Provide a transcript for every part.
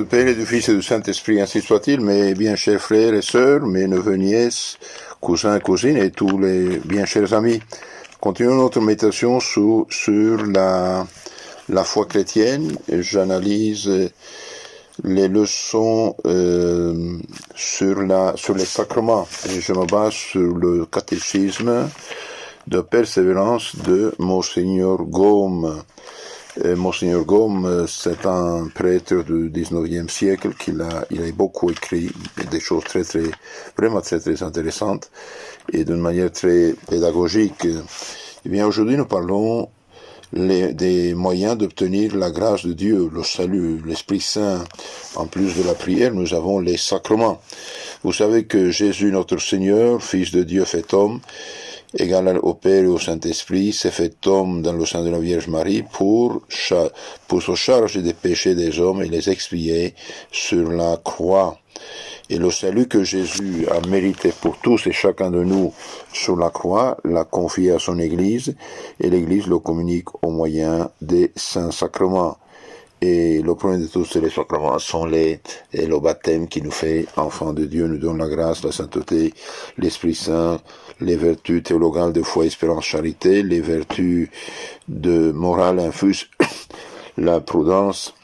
du Père et du Fils et du Saint-Esprit, ainsi soit-il, mes bien chers frères et sœurs, mes neveux, nièces, cousins, cousines et tous les bien chers amis. Continuons notre méditation sur la foi chrétienne. J'analyse les leçons sur les sacrements et je me base sur le catéchisme de persévérance de Monseigneur Gaume. Monseigneur Gaume, c'est un prêtre du 19e siècle il a beaucoup écrit des choses vraiment très intéressantes et d'une manière très pédagogique. Eh bien, aujourd'hui, nous parlons des moyens d'obtenir la grâce de Dieu, le salut, l'Esprit Saint. En plus de la prière, nous avons les sacrements. Vous savez que Jésus, notre Seigneur, Fils de Dieu fait homme, égal au Père et au Saint-Esprit, s'est fait homme dans le sein de la Vierge Marie pour se charger des péchés des hommes et les expier sur la croix. Et le salut que Jésus a mérité pour tous et chacun de nous sur la croix, l'a confié à son Église, et l'Église le communique au moyen des saints sacrements. Et le premier de tous les sacrements sont le baptême qui nous fait enfants de Dieu, nous donne la grâce, la sainteté, l'Esprit Saint, les vertus théologales de foi, espérance, charité, les vertus de morale infuse, la prudence,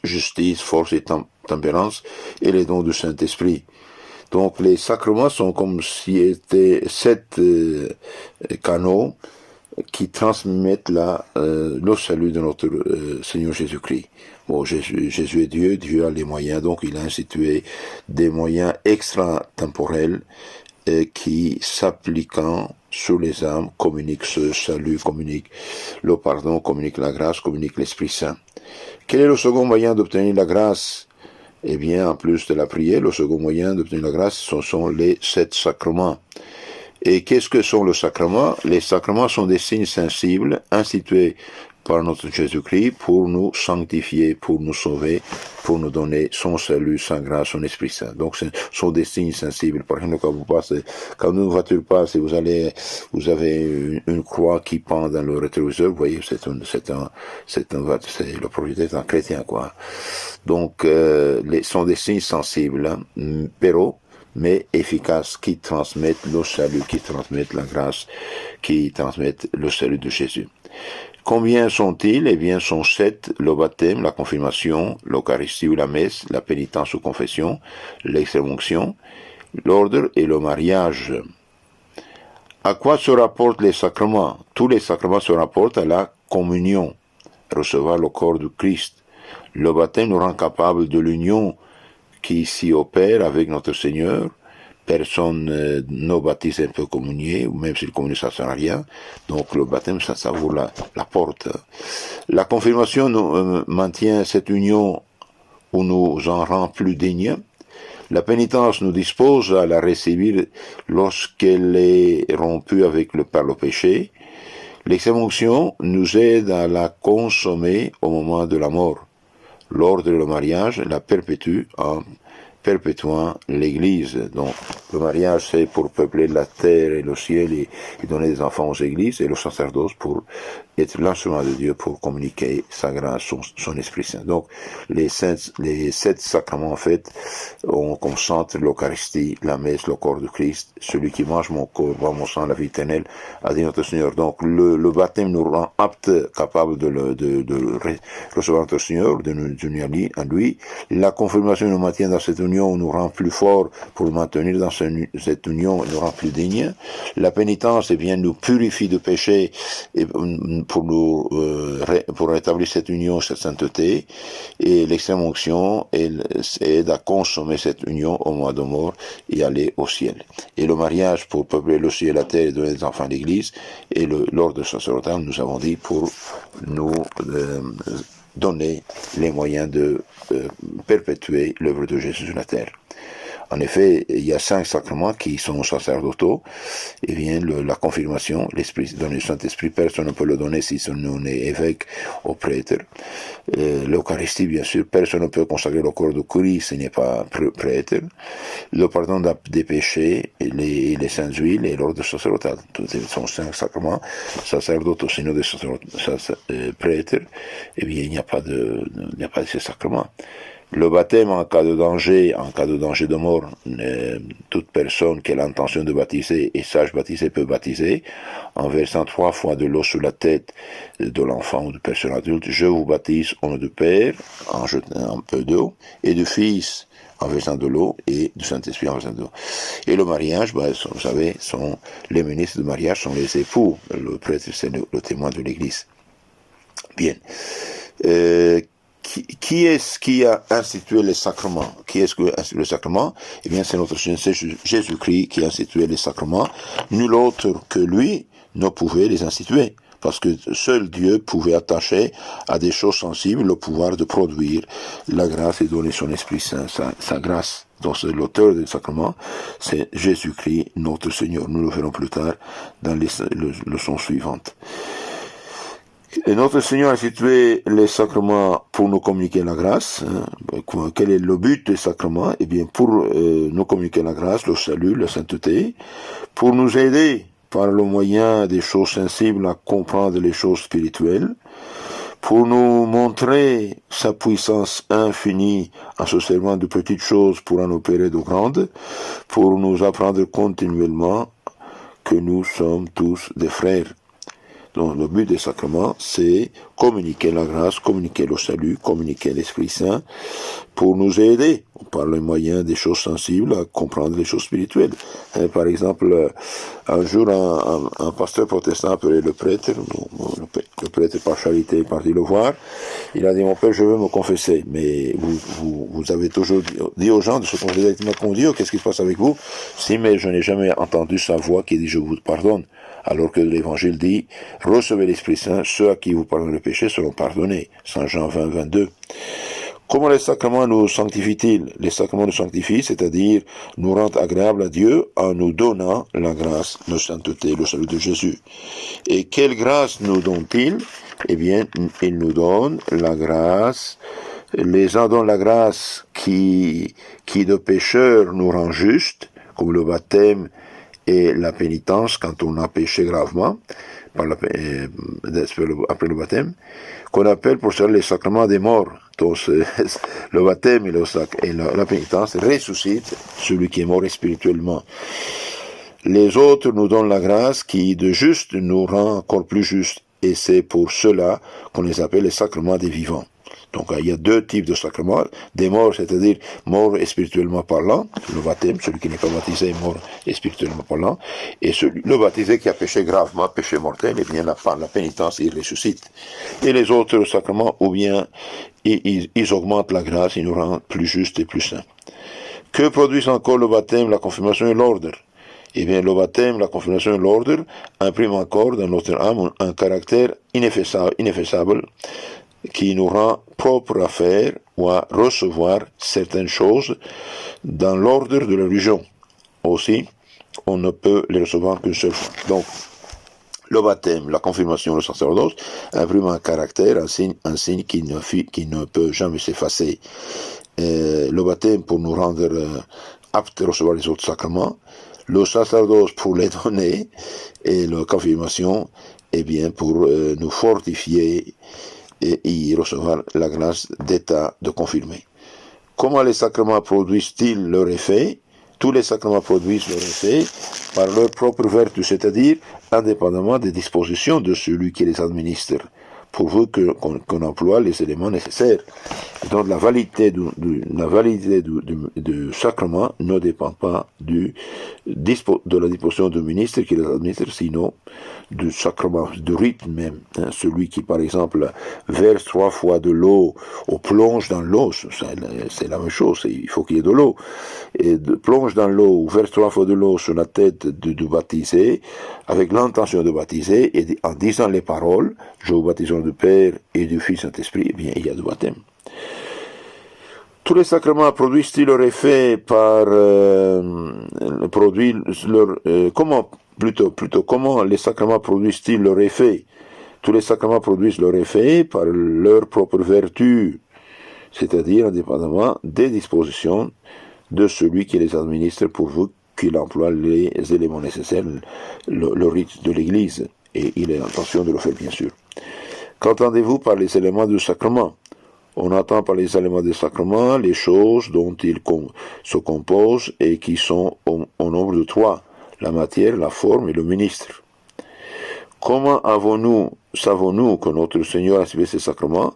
justice, force et tempérance, et les dons du Saint-Esprit. Donc les sacrements sont comme s'ils étaient 7 canaux qui transmettent le salut de notre Seigneur Jésus-Christ. Bon, Jésus est Dieu, Dieu a les moyens, donc il a institué des moyens extra-temporels qui, s'appliquant sur les âmes, communiquent ce salut, communiquent le pardon, communiquent la grâce, communiquent l'Esprit Saint. Quel est le second moyen d'obtenir la grâce? Eh bien, en plus de la prière, le second moyen d'obtenir la grâce, ce sont les 7 sacrements. Et qu'est-ce que sont les sacrements? Les sacrements sont des signes sensibles institués par notre Jésus-Christ pour nous sanctifier, pour nous sauver, pour nous donner son salut, sa grâce, son Esprit Saint. Donc, ce sont des signes sensibles. Par exemple, quand une voiture passe et vous avez une croix qui pend dans le rétroviseur, vous voyez, c'est le propriétaire d'un chrétien, quoi. Donc, sont des signes sensibles, hein, mais efficaces, qui transmettent le salut, qui transmettent la grâce, qui transmettent le salut de Jésus. Combien sont-ils? Eh bien, sont 7, le baptême, la confirmation, l'Eucharistie ou la messe, la pénitence ou confession, l'extrême-onction, l'ordre et le mariage. À quoi se rapportent les sacrements? Tous les sacrements se rapportent à la communion, recevoir le corps du Christ. Le baptême nous rend capable de l'union qui s'y opère avec notre Seigneur. Personne ne baptise un peu communier, ou même s'il communie, ça ne sert à rien. Donc le baptême, ça ouvre la porte. La confirmation nous maintient cette union ou nous en rend plus dignes. La pénitence nous dispose à la recevoir lorsqu'elle est rompue par le péché. L'extrême-onction nous aide à la consommer au moment de la mort. L'ordre de le mariage la perpétue en perpétuant l'Église. Donc, le mariage, c'est pour peupler la terre et le ciel et donner des enfants aux églises, et le sacerdoce pour être l'instrument de Dieu pour communiquer sa grâce, son Esprit Saint. Donc, les 7 sacrements, en fait, on concentre l'Eucharistie, la messe, le corps de Christ. Celui qui mange mon corps, boit mon sang, la vie éternelle, a dit notre Seigneur. Donc, le baptême nous rend aptes, capables de recevoir notre Seigneur, de nous unir à lui. La confirmation nous maintient dans cette union, nous rend plus forts pour nous maintenir dans cette union, nous rend plus dignes. La pénitence, eh bien, nous purifie de péché et pour rétablir cette union, cette sainteté. Et l'extrême-onction aide à consommer cette union au mois de mort et aller au ciel. Et le mariage pour peupler le ciel et la terre et donner des enfants à l'Église. Et l'ordre sacerdotal, nous avons dit, pour nous donner les moyens de perpétuer l'œuvre de Jésus sur la terre. En effet, il y a 5 sacrements qui sont sacerdotaux. Et bien, la confirmation, l'Esprit, donner le Saint-Esprit, personne ne peut le donner si on est évêque ou prêtre. L'Eucharistie, bien sûr, personne ne peut consacrer le corps de Christ s'il n'est pas prêtre. Le pardon des péchés, les saintes huiles et l'ordre sacerdotal. Tous sont 5 sacrements sacerdotaux, sinon des prêtres. Eh bien, il n'y a pas de ces sacrements. Le baptême en cas de danger de mort, toute personne qui a l'intention de baptiser et sache baptiser peut baptiser en versant 3 fois de l'eau sur la tête de l'enfant ou de personne adulte. Je vous baptise au nom du Père, en jetant un peu d'eau, et du Fils, en versant de l'eau, et du Saint-Esprit en versant de l'eau. Et le mariage, vous savez, les ministres de mariage sont les époux. Le prêtre, c'est le témoin de l'Église. Bien. Qui est-ce qui a institué les sacrements? Qui est-ce qui a institué les sacrements? Eh bien, c'est notre Seigneur Jésus-Christ qui a institué les sacrements. Nul autre que lui ne pouvait les instituer. Parce que seul Dieu pouvait attacher à des choses sensibles le pouvoir de produire la grâce et donner son Esprit Saint, sa grâce. Donc c'est l'auteur des sacrements, c'est Jésus-Christ, notre Seigneur. Nous le verrons plus tard dans les leçons suivantes. Et notre Seigneur a institué les sacrements pour nous communiquer la grâce. Quel est le but des sacrements? Eh bien, pour nous communiquer la grâce, le salut, la sainteté, pour nous aider par le moyen des choses sensibles à comprendre les choses spirituelles, pour nous montrer sa puissance infinie en se servant de petites choses pour en opérer de grandes, pour nous apprendre continuellement que nous sommes tous des frères. Donc le but des sacrements, c'est communiquer la grâce, communiquer le salut, communiquer l'Esprit Saint, pour nous aider par le moyen des choses sensibles à comprendre les choses spirituelles. Par exemple, un jour, un pasteur protestant appelé le prêtre par charité est parti le voir. Il a dit: mon père, je veux me confesser, mais vous avez toujours dit aux gens de se confesser directement contre Dieu. Qu'est-ce qui se passe avec vous? Si, mais je n'ai jamais entendu sa voix qui dit: je vous pardonne. Alors que l'Évangile dit: recevez l'Esprit Saint, ceux à qui vous pardonnez le péché seront pardonnés. Saint Jean 20, 22. Comment les sacrements nous sanctifient-ils? Les sacrements nous sanctifient, c'est-à-dire nous rendent agréables à Dieu en nous donnant la grâce, la sainteté, le salut de Jésus. Et quelle grâce nous donnent-ils? Eh bien, ils nous donnent la grâce. Les gens donnent la grâce qui de pécheurs nous rend justes, comme le baptême et la pénitence quand on a péché gravement, après le baptême, qu'on appelle pour cela les sacrements des morts. Donc le baptême et la pénitence ressuscitent celui qui est mort spirituellement. Les autres nous donnent la grâce qui de juste nous rend encore plus justes, et c'est pour cela qu'on les appelle les sacrements des vivants. Donc il y a deux types de sacrements, des morts, c'est-à-dire morts spirituellement parlant, le baptême, celui qui n'est pas baptisé est mort spirituellement parlant, et le baptisé qui a péché gravement, péché mortel, et bien par la pénitence, il ressuscite. Et les autres sacrements, ou bien ils augmentent la grâce, ils nous rendent plus justes et plus saints. Que produisent encore le baptême, la confirmation et l'ordre? Eh bien, le baptême, la confirmation et l'ordre impriment encore dans notre âme un caractère ineffaçable, qui nous rend propre à faire ou à recevoir certaines choses dans l'ordre de la religion. Aussi, on ne peut les recevoir qu'une seule fois. Donc, le baptême, la confirmation, le sacerdoce impriment un caractère, un signe qui ne peut jamais s'effacer. Le baptême pour nous rendre aptes à recevoir les autres sacrements, le sacerdoce pour les donner, et la confirmation, eh bien, pour nous fortifier et y recevoir la grâce d'état de confirmer. Comment les sacrements produisent-ils leur effet? Tous les sacrements produisent leur effet par leur propre vertu, c'est-à-dire indépendamment des dispositions de celui qui les administre, pourvu qu'on emploie les éléments nécessaires. Et donc la validité du sacrement ne dépend pas de la disposition du ministre qui les administre, sinon du sacrement, du rite même. Celui qui, par exemple, verse 3 fois de l'eau ou plonge dans l'eau, c'est la même chose, il faut qu'il y ait de l'eau. Et plonge dans l'eau ou verse 3 fois de l'eau sur la tête du baptisé, avec l'intention de baptiser, et en disant les paroles, je vous baptise au nom du Père et du Fils et Saint-Esprit, eh bien, il y a du baptême. Tous les sacrements produisent-ils leur effet par comment les sacrements produisent-ils leur effet? Tous les sacrements produisent leur effet par leur propre vertu, c'est-à-dire indépendamment des dispositions de celui qui les administre, pourvu qu'il emploie les éléments nécessaires, le rite de l'Église, et il a l'intention de le faire, bien sûr. Qu'entendez-vous par les éléments du sacrement? On entend par les éléments des sacrements les choses dont ils se composent et qui sont au nombre de trois, la matière, la forme et le ministre. Comment savons-nous que notre Seigneur a suivi ces sacrements?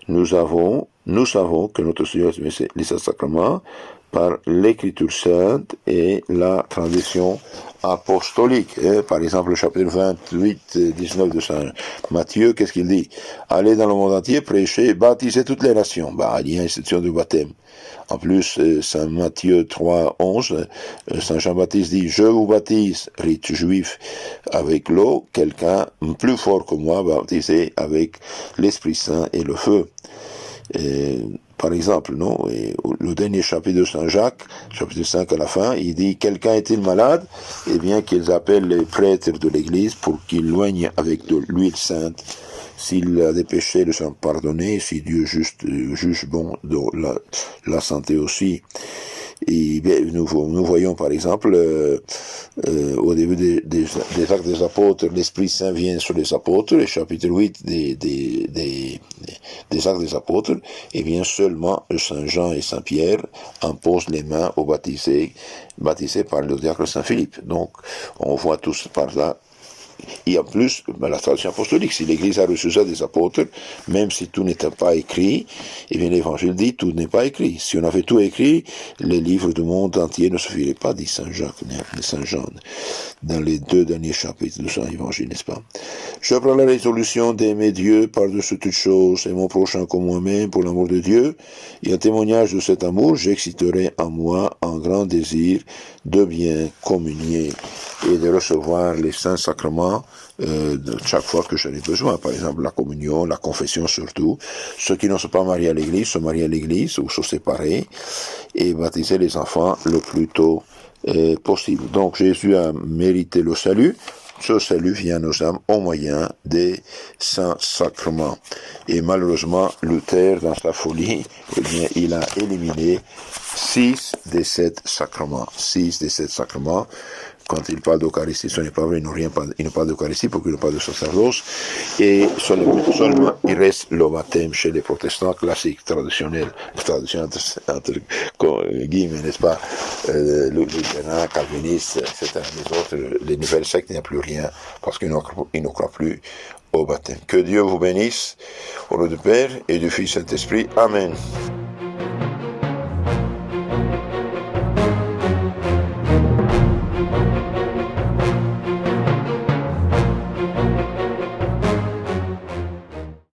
Nous savons que notre Seigneur a suivi ces sacrements par l'Écriture sainte et la tradition apostolique. Par exemple, le chapitre 28, 19 de Saint Matthieu, qu'est-ce qu'il dit? Allez dans le monde entier, prêchez, baptisez toutes les nations. Il y a institution du baptême. En plus, Saint Matthieu 3, 11, Saint Jean-Baptiste dit, je vous baptise, rite juif, avec l'eau, quelqu'un plus fort que moi, baptisé avec l'Esprit Saint et le feu. Par exemple, non, et le dernier chapitre de Saint Jacques, chapitre 5 à la fin, il dit, quelqu'un est-il malade? Eh bien, qu'ils appellent les prêtres de l'Église pour qu'ils loignent avec de l'huile sainte. S'il a des péchés, ils sont pardonnés. Si Dieu juge bon de la santé aussi. Et bien, nous voyons par exemple au début des Actes des Apôtres, l'Esprit Saint vient sur les apôtres, le chapitre 8 des Actes des Apôtres, et bien seulement Saint Jean et Saint Pierre imposent les mains aux baptisés par le diacre Saint Philippe. Donc on voit tous par là. Et en plus, la tradition apostolique, si l'Église a reçu ça des apôtres, même si tout n'était pas écrit, eh bien l'Évangile dit tout n'est pas écrit. Si on avait tout écrit, les livres du monde entier ne suffiraient pas, dit Saint Jacques, Saint Jean, dans les 2 derniers chapitres de son Évangile, n'est-ce pas? Je prends la résolution d'aimer Dieu par-dessus toutes choses et mon prochain comme moi-même pour l'amour de Dieu, et en témoignage de cet amour, j'exciterai en moi un grand désir de bien communier et de recevoir les saints sacrements chaque fois que j'en ai besoin. Par exemple, la communion, la confession surtout. Ceux qui ne sont pas mariés à l'église se marient à l'église ou sont séparés et baptiser les enfants le plus tôt possible. Donc Jésus a mérité le salut. Ce salut vient à nos âmes au moyen des saints sacrements. Et malheureusement, Luther, dans sa folie, eh bien, il a éliminé 6 des 7 sacrements. 6 des 7 sacrements. Quand il parle d'Eucharistie, ce n'est pas vrai, il ne parle d'Eucharistie parce qu'il n'a pas de sacerdoce. Et seulement, il reste le baptême chez les protestants classiques, traditionnels entre guillemets, n'est-ce pas, luthérains, calvinistes, etc. Les autres, les nouvelles sectes, il n'y a plus rien parce qu'ils ne croient plus au baptême. Que Dieu vous bénisse, au nom du Père et du Fils et du Saint-Esprit. Amen.